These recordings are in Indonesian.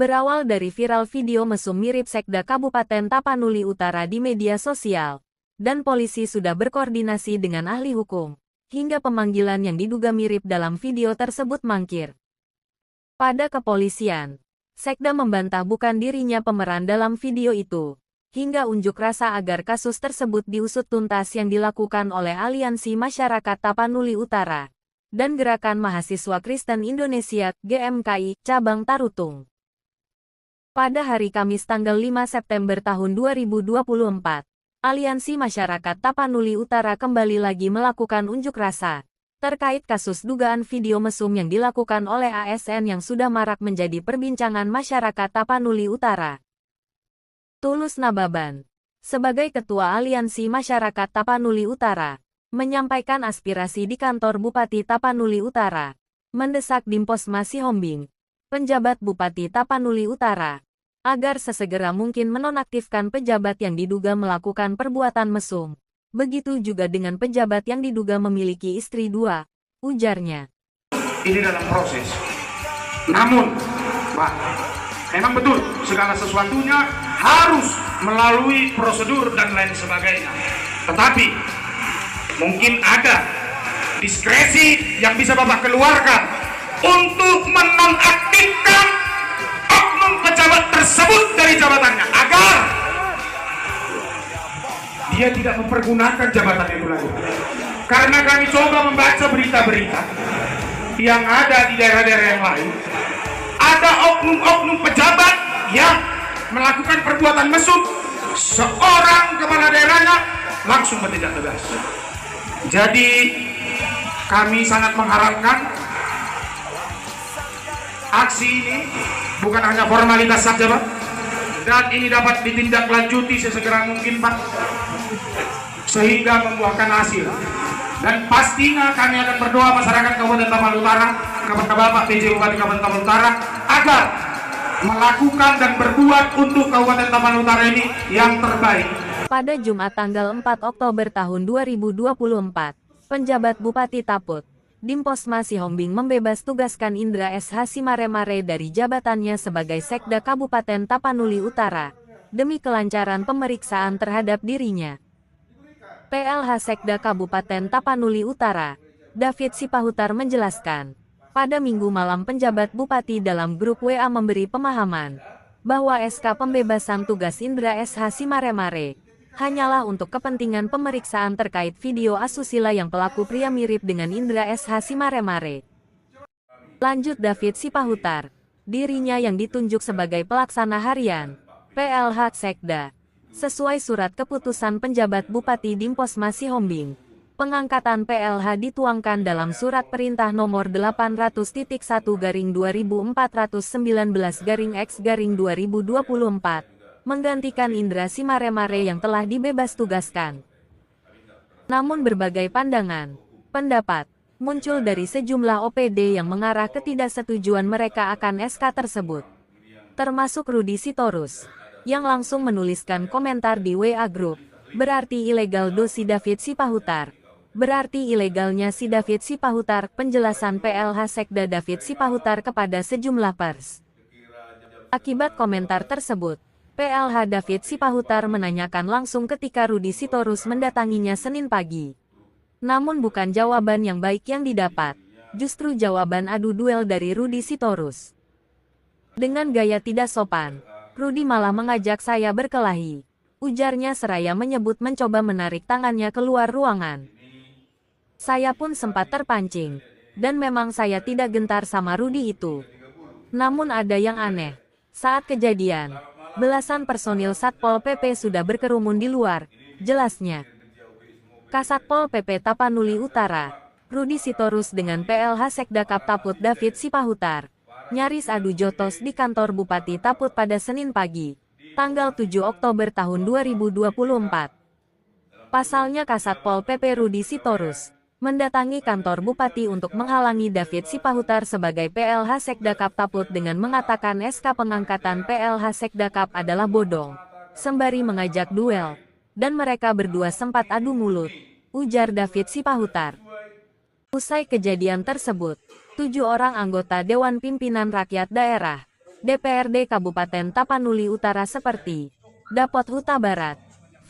Berawal dari viral video mesum mirip Sekda Kabupaten Tapanuli Utara di media sosial, dan polisi sudah berkoordinasi dengan ahli hukum, hingga pemanggilan yang diduga mirip dalam video tersebut mangkir. Pada kepolisian, Sekda membantah bukan dirinya pemeran dalam video itu, hingga unjuk rasa agar kasus tersebut diusut tuntas yang dilakukan oleh Aliansi Masyarakat Tapanuli Utara dan Gerakan Mahasiswa Kristen Indonesia (GMKI) Cabang Tarutung. Pada hari Kamis tanggal 5 September tahun 2024, Aliansi Masyarakat Tapanuli Utara kembali lagi melakukan unjuk rasa terkait kasus dugaan video mesum yang dilakukan oleh ASN yang sudah marak menjadi perbincangan masyarakat Tapanuli Utara. Tulus Nababan, sebagai Ketua Aliansi Masyarakat Tapanuli Utara, menyampaikan aspirasi di kantor Bupati Tapanuli Utara, mendesak Dimposmas Sihombing, penjabat Bupati Tapanuli Utara, agar sesegera mungkin menonaktifkan pejabat yang diduga melakukan perbuatan mesum. Begitu juga dengan pejabat yang diduga memiliki istri dua, ujarnya. Ini dalam proses. Namun, Pak, memang betul segala sesuatunya harus melalui prosedur dan lain sebagainya. Tetapi, mungkin ada diskresi yang bisa Bapak keluarkan untuk menonaktifkan oknum pejabat tersebut dari jabatannya agar dia tidak mempergunakan jabatan itu lagi. Karena kami coba membaca berita-berita yang ada di daerah-daerah yang lain, ada oknum-oknum pejabat yang melakukan perbuatan mesum, seorang kepala daerahnya langsung bertindak tegas. Jadi kami sangat mengharapkan aksi ini bukan hanya formalitas saja, Pak, dan ini dapat ditindaklanjuti sesegera mungkin, Pak, sehingga membuahkan hasil. Dan pastinya kami akan berdoa masyarakat Kabupaten Tapanuli Utara kepada Bapak PJ Bupati Kabupaten Tapanuli Utara agar melakukan dan berbuat untuk Kabupaten Tapanuli Utara ini yang terbaik. Pada Jumat tanggal 4 Oktober tahun 2024, penjabat Bupati Taput, Dimposmas Sihombing membebas tugaskan Indra SH Simaremare dari jabatannya sebagai Sekda Kabupaten Tapanuli Utara, demi kelancaran pemeriksaan terhadap dirinya. PLH Sekda Kabupaten Tapanuli Utara, David Sipahutar menjelaskan, pada Minggu malam penjabat Bupati dalam grup WA memberi pemahaman bahwa SK pembebasan tugas Indra SH Simaremare hanyalah untuk kepentingan pemeriksaan terkait video asusila yang pelaku pria mirip dengan Indra SH Simaremare. Lanjut David Sipahutar, dirinya yang ditunjuk sebagai pelaksana harian PLH Sekda. Sesuai surat keputusan penjabat Bupati Dimposmas Sihombing, pengangkatan PLH dituangkan dalam Surat Perintah Nomor 800.1/2019-X-2024, menggantikan Indra Simaremare yang telah dibebas tugaskan. Namun berbagai pandangan, pendapat, muncul dari sejumlah OPD yang mengarah ketidaksetujuan mereka akan SK tersebut. Termasuk Rudi Sitorus, yang langsung menuliskan komentar di WA Group, berarti ilegal si David Sipahutar. Berarti ilegalnya si David Sipahutar, penjelasan PLH Sekda David Sipahutar kepada sejumlah pers. Akibat komentar tersebut, PLH David Sipahutar menanyakan langsung ketika Rudi Sitorus mendatanginya Senin pagi. Namun bukan jawaban yang baik yang didapat, justru jawaban adu duel dari Rudi Sitorus. Dengan gaya tidak sopan, Rudi malah mengajak saya berkelahi, ujarnya seraya menyebut mencoba menarik tangannya keluar ruangan. Saya pun sempat terpancing, dan memang saya tidak gentar sama Rudi itu. Namun ada yang aneh, saat kejadian, belasan personil Satpol PP sudah berkerumun di luar, jelasnya. Kasatpol PP Tapanuli Utara, Rudi Sitorus dengan PLH Sekda Kap Taput David Sipahutar, nyaris adu jotos di kantor Bupati Taput pada Senin pagi, tanggal 7 Oktober tahun 2024. Pasalnya Kasatpol PP Rudi Sitorus mendatangi kantor Bupati untuk menghalangi David Sipahutar sebagai PLH Sekda Kap Taput dengan mengatakan SK pengangkatan PLH Sekda Kap adalah bodong, sembari mengajak duel, dan mereka berdua sempat adu mulut, ujar David Sipahutar. Usai kejadian tersebut, 7 orang anggota Dewan Pimpinan Rakyat Daerah DPRD Kabupaten Tapanuli Utara seperti Dapot Huta Barat,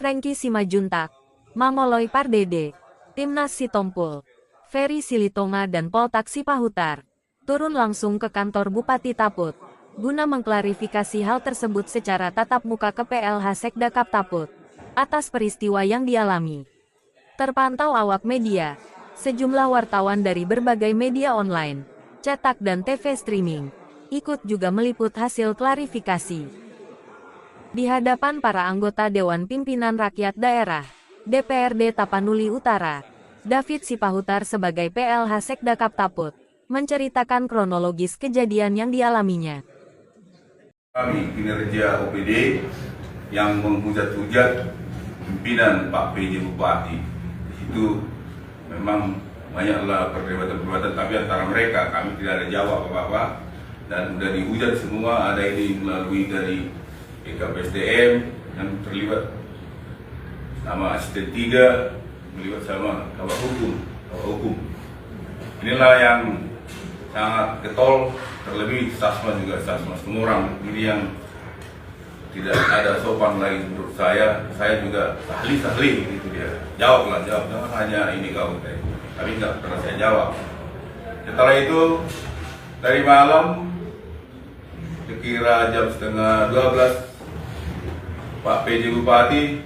Franky Simajuntak, Mangoloy Pardede, Timnas Sitompul, Ferry Silitonga dan Poltak Sipahutar turun langsung ke kantor Bupati Taput guna mengklarifikasi hal tersebut secara tatap muka ke PLH Sekda Kap Taput atas peristiwa yang dialami. Terpantau awak media, sejumlah wartawan dari berbagai media online, cetak dan TV streaming ikut juga meliput hasil klarifikasi. Di hadapan para anggota Dewan Pimpinan Rakyat Daerah, DPRD Tapanuli Utara, David Sipahutar sebagai PLH Sekda Kap Taput, menceritakan kronologis kejadian yang dialaminya. Kami kinerja OPD yang menghujat-hujat pimpinan Pak PJ Bupati. Di situ memang banyaklah perdebatan-perdebatan, tapi antara mereka kami tidak ada jawab apa-apa. Dan sudah dihujat semua, ada ini melalui dari BKPSDM yang terlibat sama asisten 3, terlibat sama kawat hukum. Inilah yang sangat getol, terlebih Sasma juga Sasma. Semua orang ini yang tidak ada sopan lagi menurut saya juga sahli itu dia. Jawab hanya ini kau, tapi nggak pernah saya jawab. Setelah itu dari malam sekira jam setengah 12 Pak PJ Bupati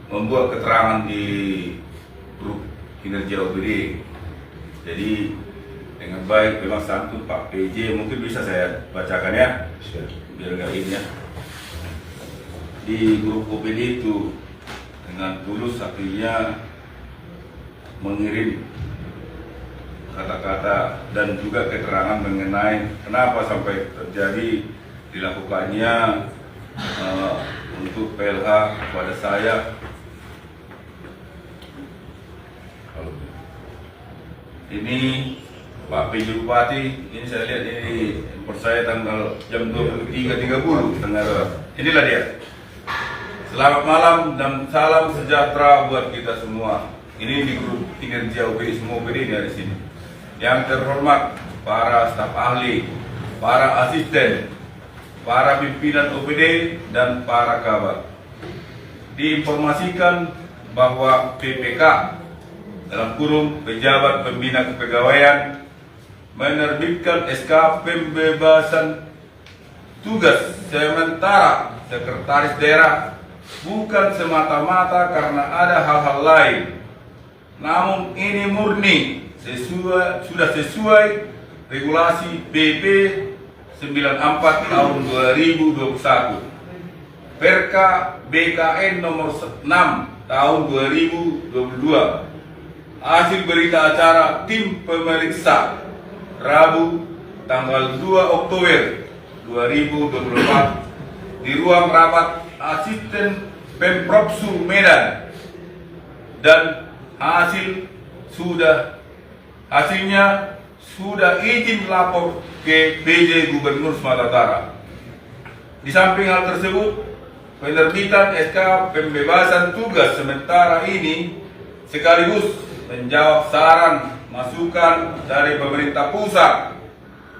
membuat keterangan di grup kinerja OPD. Jadi dengan baik, memang santun Pak PJ, mungkin bisa saya bacakan ya, biar nggak ini ya. Di grup OPD itu dengan tulus akhirnya mengirim kata-kata dan juga keterangan mengenai kenapa sampai terjadi dilakukannya untuk PLH kepada saya. Ini Pak PJ Bupati, ini saya lihat ini import saya tanggal jam 23.30 tanggal. Inilah dia. Selamat malam dan salam sejahtera buat kita semua. Ini di grup kinerja OPD, semua OPD dari sini. Yang terhormat para staf ahli, para asisten, para pimpinan OPD dan para kabar. Diinformasikan bahwa PPK dalam kurung pejabat pembina kepegawaian menerbitkan SK pembebasan tugas sementara sekretaris daerah bukan semata-mata karena ada hal-hal lain, namun ini murni sudah sesuai regulasi PP 94 tahun 2021, Perka BKN nomor 6 tahun 2022, hasil berita acara tim pemeriksa Rabu tanggal 2 Oktober 2024 di ruang rapat asisten Pemprovsu Medan, dan hasilnya sudah izin lapor ke PJ Gubernur Sumatera Utara. Di samping hal tersebut, penerbitan SK pembebasan tugas sementara ini sekaligus menjawab saran masukan dari pemerintah pusat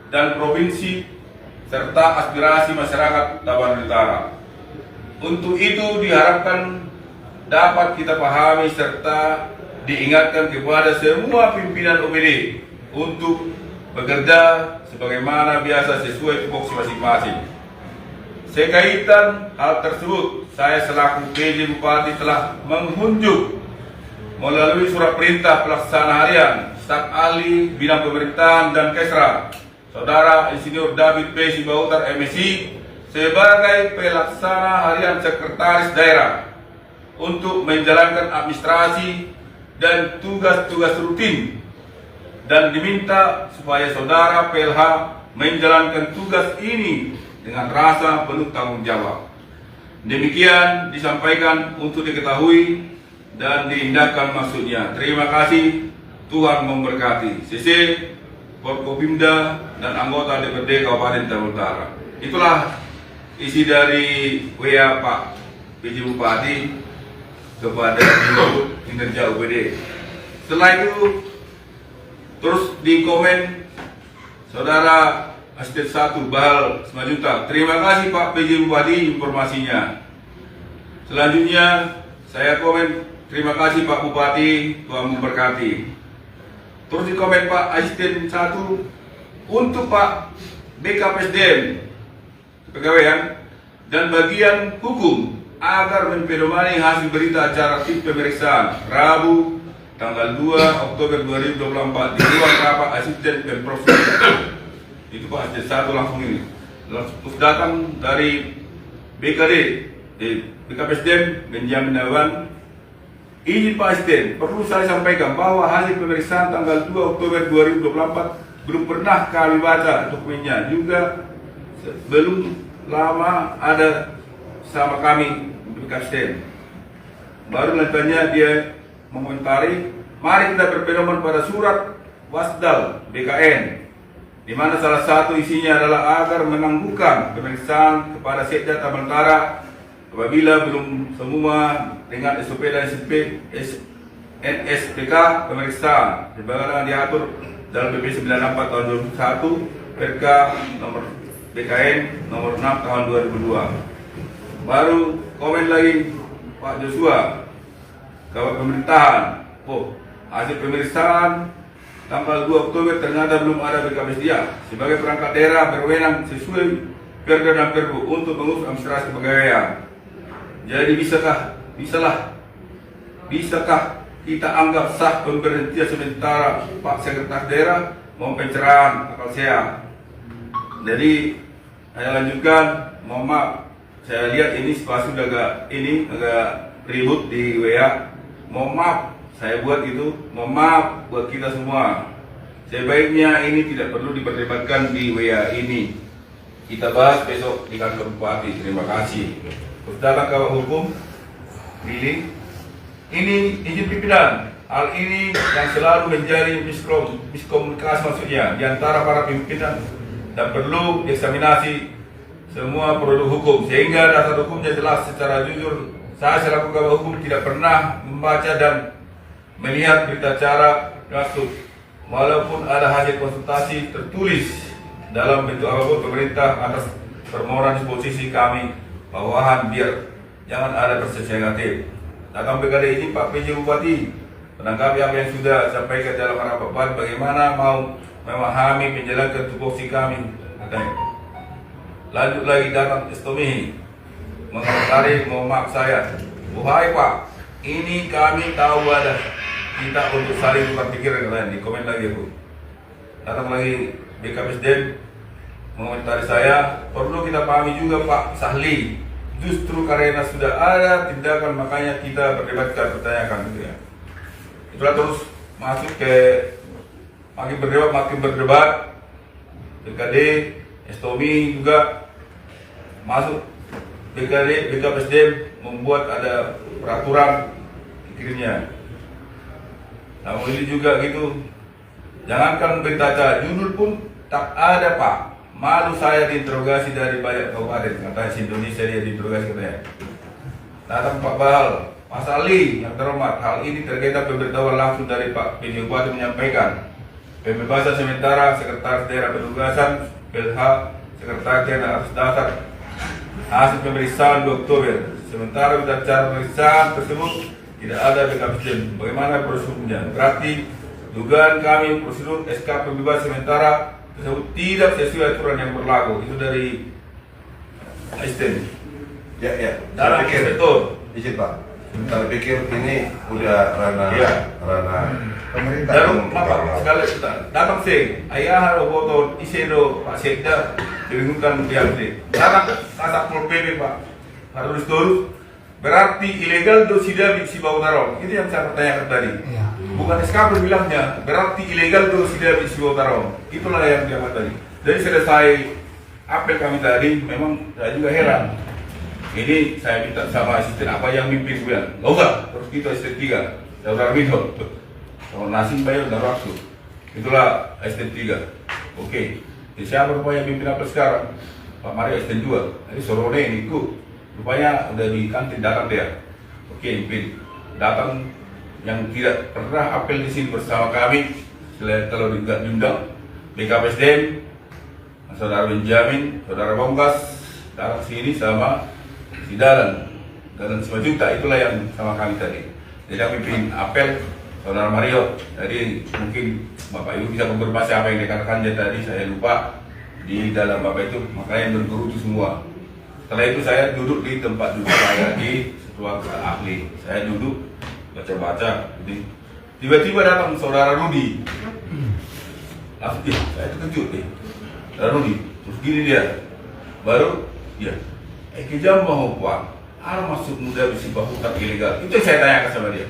dan provinsi serta aspirasi masyarakat Tapanuli Utara. Untuk itu diharapkan dapat kita pahami serta diingatkan kepada semua pimpinan OPD untuk bekerja sebagaimana biasa sesuai tupoksi masing-masing. Sekaitan hal tersebut, saya selaku PJ Bupati telah menghunjuk melalui surat perintah pelaksana harian staf ahli bidang pemerintahan dan Kesra, Saudara Insinyur David P. Sipahutar MSI sebagai pelaksana harian sekretaris daerah untuk menjalankan administrasi dan tugas-tugas rutin, dan diminta supaya saudara PLH menjalankan tugas ini dengan rasa penuh tanggung jawab. Demikian disampaikan untuk diketahui dan diindahkan maksudnya. Terima kasih, Tuhan memberkati. CC, Forkopimda, dan anggota DPRD Kabupaten Tapanuli Utara. Itulah isi dari WA Pak PJ Bupati kepada kinerja OPD. Setelah itu terus di komen saudara Asisten 1 Bahal 5 juta. Terima kasih Pak PJ Bupati informasinya. Selanjutnya saya komen, terima kasih Pak Bupati, Tuhan memberkati. Terus di komen Pak Asisten 1 untuk Pak BKPSDM Kepegawaian dan bagian hukum agar mempedomani hasil berita acara tim pemeriksaan Rabu tanggal 2 Oktober 2024 di ruang rapat asisten Pemprov. Itu Pak Asisten 1 langsung ini. Langsung datang dari BKD, BKPSDM Benjamin Dawan. Izin Pak Asisten, perlu saya sampaikan bahwa hasil pemeriksaan tanggal 2 Oktober 2024 belum pernah kami baca dokumennya, juga belum lama ada sama kami BKPSDM. Baru lanjutnya dia mengomentari, mari kita berpedoman pada surat Wasdal BKN, di mana salah satu isinya adalah agar menangguhkan pemeriksaan kepada Sekda Tamentara apabila belum semua dengan SOP dan NSPK pemeriksaan sebagaimana diatur dalam PP 94 tahun 2001 PK nomor BKN nomor 6 tahun 2002. Baru komen lagi Pak Joshua, Kawat Pemerintahan, hasil pemeriksaan tanggal 2 Oktober ternyata belum ada BKPSDM sebagai perangkat daerah berwenang sesuai Perda dan Perbu untuk mengurus administrasi kepegawaian. Jadi bisakah kita anggap sah pemberhentian sementara Pak Sekretaris Daerah mau pencerahan akal sehat? Jadi saya lanjutkan, mohon maaf, saya lihat ini situasi udah agak ribut di WA. Mohon maaf, saya buat itu, mohon maaf buat kita semua. Sebaiknya ini tidak perlu diperdebatkan di WA ini. Kita bahas besok di kantor Bupati. Terima kasih. Terus datang ke hukum, pilih. Ini izin pimpinan. Hal ini yang selalu menjadi miskomunikasi maksudnya di antara para pimpinan dan perlu dieksaminasi semua produk hukum sehingga dasar hukumnya jelas secara jujur. Saya selaku kawan hukum tidak pernah membaca dan melihat berita acara maksud, walaupun ada hasil konsultasi tertulis dalam bentuk apapun pemerintah atas permohonan disposisi kami bawahan biar jangan ada persepsi negatif. Datang BKD ini Pak PJ Bupati menanggapi apa yang sudah sampaikan dalam rapat bagaimana mau memahami menjalankan tupoksi kami katanya. Lanjut lagi datang Estomi mengomentari, mohon maaf saya, wahai Pak, ini kami tahu ada kita untuk saling tukar pikiran kalian. Di komen lagi aku. Datang lagi BKPSDM mengomentari saya, perlu kita pahami juga Pak Sahli, justru karena sudah ada tindakan makanya kita berdebatkan, pertanyakan gitu ya. Itulah terus masuk ke makin berdebat. BKD Estomi juga masuk BKPSDM membuat ada peraturan kirimnya. Namun ini juga gitu, jangankan berita acara, judul pun tak ada Pak. Malu saya diinterogasi dari banyak kabupaten, katanya Indonesia dia diinterogasi katanya. Datang Pak Bahal, Mas Ali yang terhormat, hal ini terkait pemberitahuan langsung dari Pak PJ Bupati menyampaikan pembebasan sementara Sekretaris Daerah Penugasan PLH Sekretaris Daerah atas dasar hasil pemeriksaan 2 Oktober. Sementara pada cara pemeriksaan tersebut tidak ada BKPSDM. Bagaimana prosedurnya? Berarti dugaan kami prosedur SK pembebasan sementara tersebut tidak sesuai aturan yang berlaku. Itu dari asisten. Ya. Dalam betul. Izin Pak. Saya pikir ini udah ranah pemerintah. Dalam apa? Sekali datang sih. Ayah harus foto isero Pak Sekda dirindukan BLT. Datang kasak Pol PP Pak. Harus terus. Berarti ilegal dosida biksi bau tarong. Itu yang saya pertanyakan tadi. Bukan SK bilangnya. Berarti ilegal dosida biksi bau tarong. Itulah yang dia tadi. Jadi selesai apel kami tadi, memang saya juga heran. Ini saya minta sama asisten apa yang mimpin gue. Enggak, terus kita asisten 3. Saudara Minho. Kalau nasi bayar dan waktu. Itulah asisten 3. Oke. Jadi siapa rupanya mimpin apa sekarang? Pak Mario asisten 2. Jadi Sorone ini ikut. Rupanya udah di kantin datang dia. Oke, mimpin. Datang yang tidak pernah apel di sini bersama kami. Selain kalau tidak diundang BKPSDM saudara Benjamin, saudara Bongkas, datang sini sama si Dalan 5 juta, itulah yang sama kami tadi. Jadi kami bikin apel saudara Mario. Jadi mungkin Bapak Ibu bisa konfirmasi apa yang dikatakan dia tadi, saya lupa di dalam Bapak itu, makanya bergerutu semua. Setelah itu saya duduk di tempat duduk saya di ruang ahli. Saya duduk baca-baca. Jadi tiba-tiba datang saudara Rudi. Langsung saya terkejut saudara Rudi. Terus gini dia, baru ya, kejam mau Pak, ada masuk muda besi bahutan ilegal. Itu yang saya tanyakan sama dia.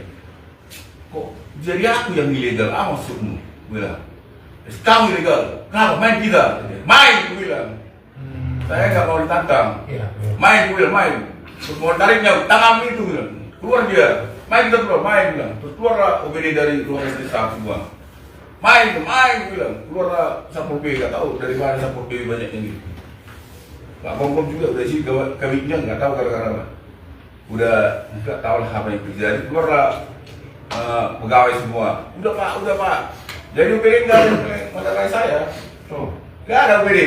Kok jadi aku yang ilegal? Masukmu? Bilang, kamu ilegal. Kenapa? Main kita. Main, aku bilang. Saya nggak mau ditantang. Main, aku bilang, main. Terus mau tariknya, tangan itu bilang. Keluar dia. Main kita keluar, main bilang. Terus keluarlah OBD dari ruangan desa semua. Main, aku bilang. Keluarlah Sapol B, nggak tahu dari mana Sapol B banyak yang gitu. Pak Kompom juga udah sih kawinnya nggak tahu gara-gara apa. Udah nggak tahu lah apa yang terjadi. Keluarlah pegawai semua. Udah Pak. Jadi UPD nggak ada mata saya. Nggak ada UPD.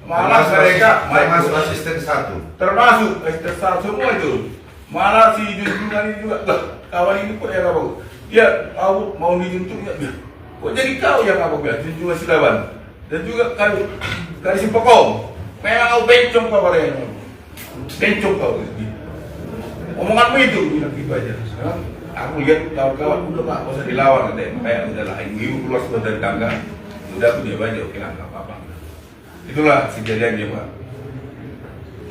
Malah mereka termasuk asisten 1. Termasuk asisten 1 semua itu. Malah si junjungan ini juga, kawan ini kok yang apa? Dia aku mau dijunjung ya. Kok jadi kau yang apa ya? Junjungan Silaban. Dan juga kali si Pokong. Memang kau bencong kau bareng. Bencong kau. Omonganmu itu bilang gitu aja. Sekarang aku lihat kawan-kawan udah Pak, nggak usah dilawan deh. Kayak udahlah, ibu keluar semua dari tangga. Udah aku dia aja, oke lah, nggak apa-apa. Itulah kejadiannya Pak.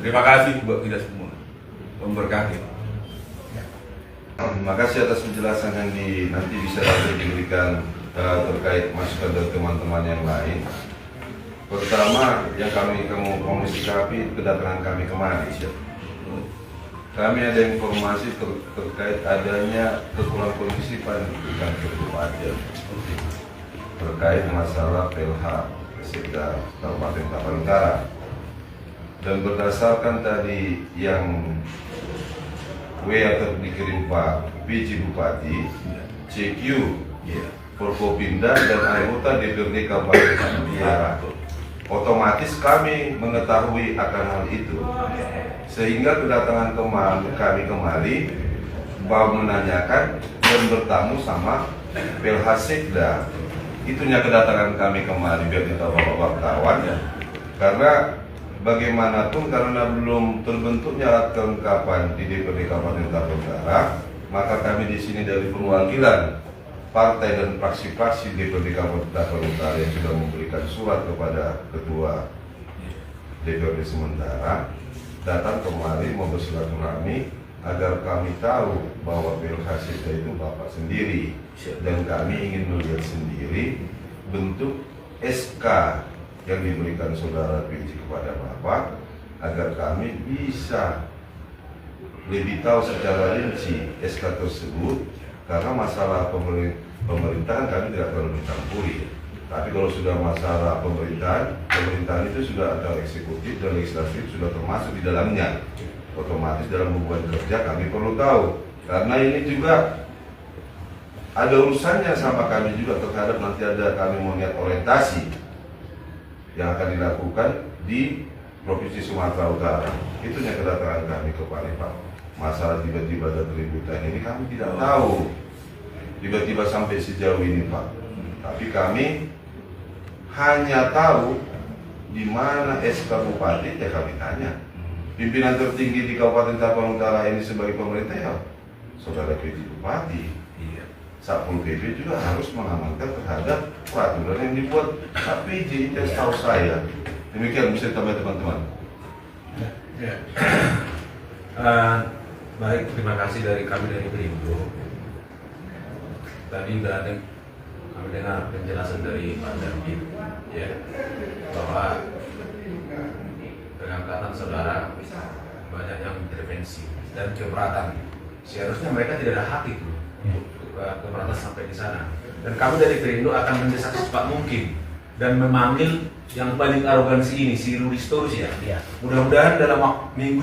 Terima kasih buat kita semua. Memberkati. Terima kasih atas penjelasan yang nanti bisa diberikan terkait masukan dari teman-teman yang lain. Pertama, yang kami mau sikapi kedatangan kami kemari. Kami ada informasi terkait adanya kekurangan kondisi pada Kabupaten terkait masalah PLH Sekda Kabupaten Tapanuli Utara. Dan berdasarkan tadi yang atau dikirim Pak PJ Bupati, CQ, Forkopimda dan anggota DPRD Kabupaten Tapanuli Utara, otomatis kami mengetahui akan hal itu, sehingga kedatangan kami kemari bahwa menanyakan dan bertamu sama PLH Sekda. Itunya kedatangan kami kemari biar kita bawa wartawan, karena bagaimanapun karena belum terbentuknya alat kelengkapan di DPRD Kabupaten Tapanuli Utara, maka kami di sini dari perwakilan partai dan fraksi-fraksi DPRD Kabupaten Tapanuli Utara yang sudah memberikan surat kepada Ketua DPRD sementara datang kemari mau bersilaturahmi agar kami tahu bahwa PLH Sekda itu Bapak sendiri, dan kami ingin melihat sendiri bentuk SK yang diberikan saudara PJ kepada Bapak agar kami bisa lebih tahu secara rinci SK tersebut, karena masalah pemerintahan kami tidak terlalu mencampuri. Tapi kalau sudah masalah pemerintahan itu sudah ada eksekutif dan legislatif sudah termasuk di dalamnya. Otomatis dalam hubungan kerja kami perlu tahu, karena ini juga ada urusannya sama kami juga terhadap nanti ada kami mau lihat orientasi yang akan dilakukan di Provinsi Sumatera Utara. Itunya kedatangan kami ke Pak. Masalah tiba-tiba ada keributan ini kami tidak tahu. Tiba-tiba sampai sejauh ini Pak. Tapi kami hanya tahu di mana SK Bupati, ya kami tanya. Pimpinan tertinggi di Kabupaten Tapanuli Utara ini sebagai pemerintah ya saudara PJ Bupati. Satpol PP juga harus mengamankan terhadap peraturan yang dibuat PJ, yang setahu saya. Demikian bisa ditambah teman-teman. Baik, terima kasih dari kami dari Perindo. Tadi kami dengar penjelasan dari Pak Darmin, ya, bahwa pengangkatan saudara banyak yang intervensi dan keberatan. Seharusnya mereka tidak ada hak itu keberatan sampai di sana. Dan kami dari Perindo akan mendesak secepat mungkin dan memanggil yang paling arogansi ini, si Rudi Storus ya. Mudah-mudahan dalam minggu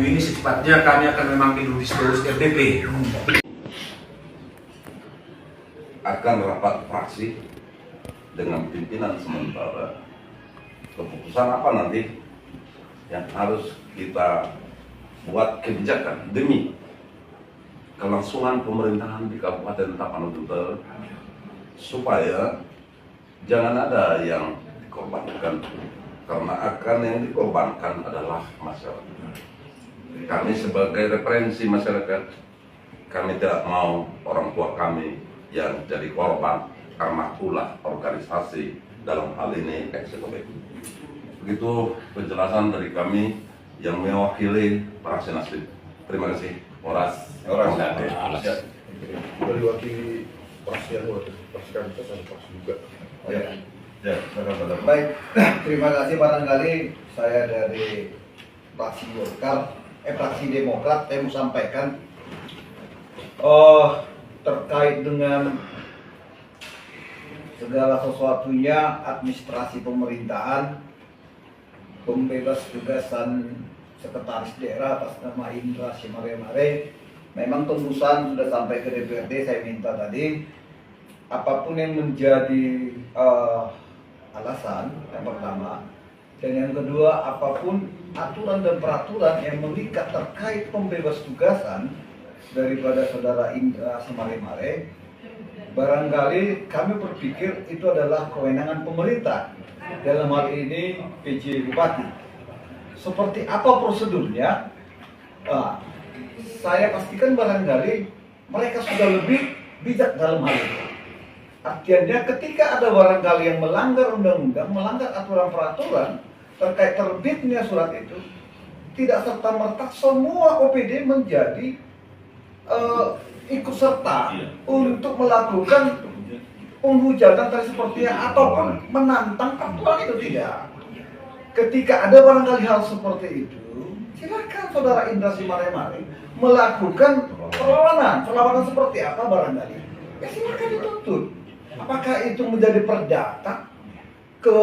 ini secepatnya kami akan memanggil Rudi Storus RDP. Akan rapat fraksi dengan pimpinan sementara keputusan apa nanti yang harus kita buat kebijakan demi kelangsungan pemerintahan di Kabupaten Tapanuli Utara, supaya jangan ada yang dikorbankan, karena akan yang dikorbankan adalah masyarakat. Kami sebagai referensi masyarakat, kami tidak mau orang tua kami yang jadi korban karena ulah organisasi, dalam hal ini eksekutif. Begitu penjelasan dari kami yang mewakili fraksi Nasdem. Terima kasih. Horas. Sudah diwakili fraksi yang fraksi kami ada fraksi juga. Ya, silakan. Baik, terima kasih. Barangkali saya dari fraksi Golkar, fraksi Demokrat, saya mau sampaikan terkait dengan segala sesuatunya administrasi pemerintahan, pembebas tugasan sekretaris daerah atas nama Indra Simare-Mare. Memang tembusan sudah sampai ke DPRD. Saya minta tadi apapun yang menjadi alasan yang pertama, dan yang kedua, apapun aturan dan peraturan yang mengikat terkait pembebas tugasan daripada saudara Indra Simare-Mare, barangkali kami berpikir itu adalah kewenangan pemerintah, dalam hal ini PJ Bupati. Seperti apa prosedurnya? Saya pastikan barangkali mereka sudah lebih bijak dalam hal itu. Artinya ketika ada barangkali yang melanggar undang-undang, melanggar aturan peraturan terkait terbitnya surat itu, tidak serta-merta semua OPD menjadi ikut serta untuk melakukan penghujatan tadi sepertinya ataupun menantang aturan itu, tidak. Ketika ada barangkali hal seperti itu, silakan saudara Indra Simare-Mare melakukan perlawanan seperti apa barangkali, ya silakan dituntut. Apakah itu menjadi perdata ke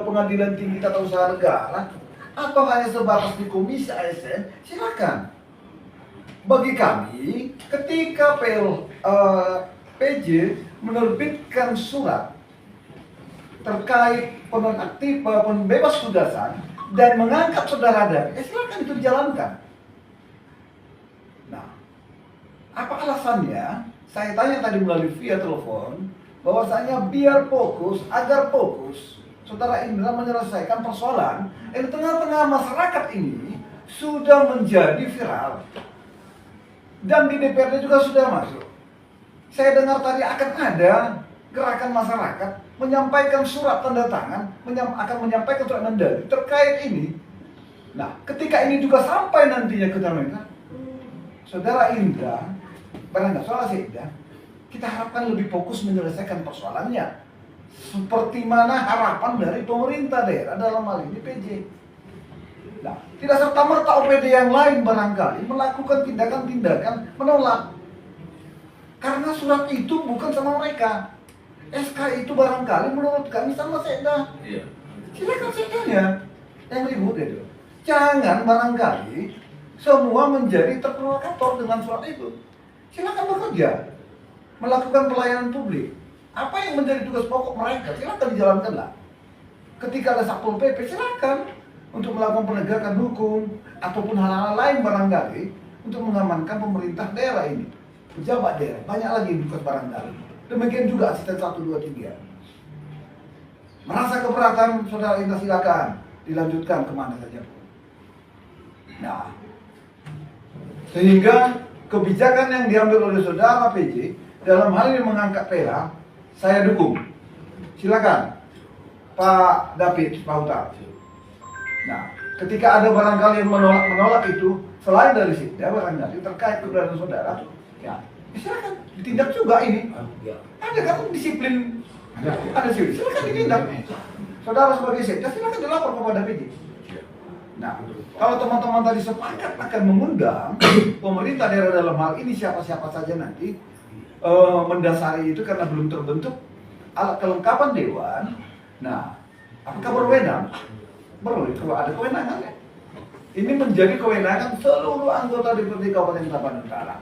Pengadilan Tinggi Tata Usaha Negara atau hanya sebatas di Komisi ASN, silakan. Bagi kami, ketika PJ menerbitkan surat terkait penonaktif pembebas tugasan dan mengangkat saudara dari, silakan itu dijalankan. Nah, apa alasannya? Saya tanya tadi melalui via telepon, bahwasanya biar fokus, agar fokus saudara Indra menyelesaikan persoalan yang di tengah-tengah masyarakat ini sudah menjadi viral. Dan di DPRD juga sudah masuk. Saya dengar tadi akan ada gerakan masyarakat menyampaikan surat tanda tangan, akan menyampaikan surat mandiri terkait ini. Nah, ketika ini juga sampai nantinya ke mereka, saudara Indra, barangkali saudara Sekda, kita harapkan lebih fokus menyelesaikan persoalannya. Seperti mana harapan dari pemerintah daerah dalam hal ini PJ. Nah, tidak serta-merta OPD yang lain barangkali melakukan tindakan-tindakan menolak. Karena surat itu bukan sama mereka. SK itu barangkali menurut kami sama Sekda. Silakan Sekdanya yang ribut itu. Jangan barangkali semua menjadi terprovokator dengan surat itu. Silakan bekerja, melakukan pelayanan publik. Apa yang menjadi tugas pokok mereka, silakan dijalankanlah. Ketika ada Satpol PP, silakan untuk melakukan penegakan hukum ataupun hal-hal lain barangkali untuk mengamankan pemerintah daerah ini, pejabat daerah. Banyak lagi tugas barangkali. Demikian juga asisten 1, 2, 3. Merasa keberatan, saudara Indra, silakan dilanjutkan kemana saja. Nah, sehingga kebijakan yang diambil oleh saudara PJ dalam hal ini mengangkat PH, saya dukung. Silakan Pak David Pautar. Nah, ketika ada barangkali yang menolak itu, selain dari Sekda barangkali terkait keberadaan saudara, ya silakan ditindak juga ini. Ada kan disiplin, ada sih, silakan ditindak. Saudara sebagai Sekda silakan dilapor kepada PJ. Nah, kalau teman-teman tadi sepakat akan mengundang pemerintah daerah dalam hal ini siapa-siapa saja nanti mendasari itu karena belum terbentuk alat kelengkapan dewan. Nah, apakah berwenang? Kalau ada kewenangan ya. Ini menjadi kewenangan seluruh anggota DPRD Kabupaten Tapanuli Utara.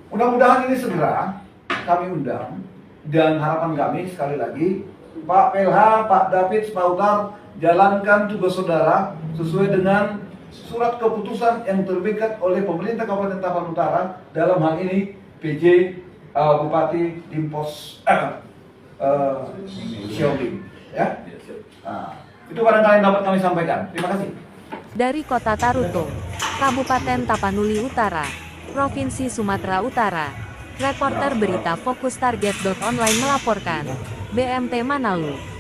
Mudah-mudahan ini segera kami undang, dan harapan kami sekali lagi Pak PLH, Pak David Pautar jalankan tugas saudara sesuai dengan surat keputusan yang terbitkan oleh pemerintah Kabupaten Tapan Utara, dalam hal ini PJ Bupati Dimpos Xiaobing, ya. Nah, itu barangkali yang dapat kami sampaikan. Terima kasih. Dari Kota Tarutung, Kabupaten Tapanuli Utara, Provinsi Sumatera Utara, reporter berita Fokus Target.online melaporkan. BMT Manalu.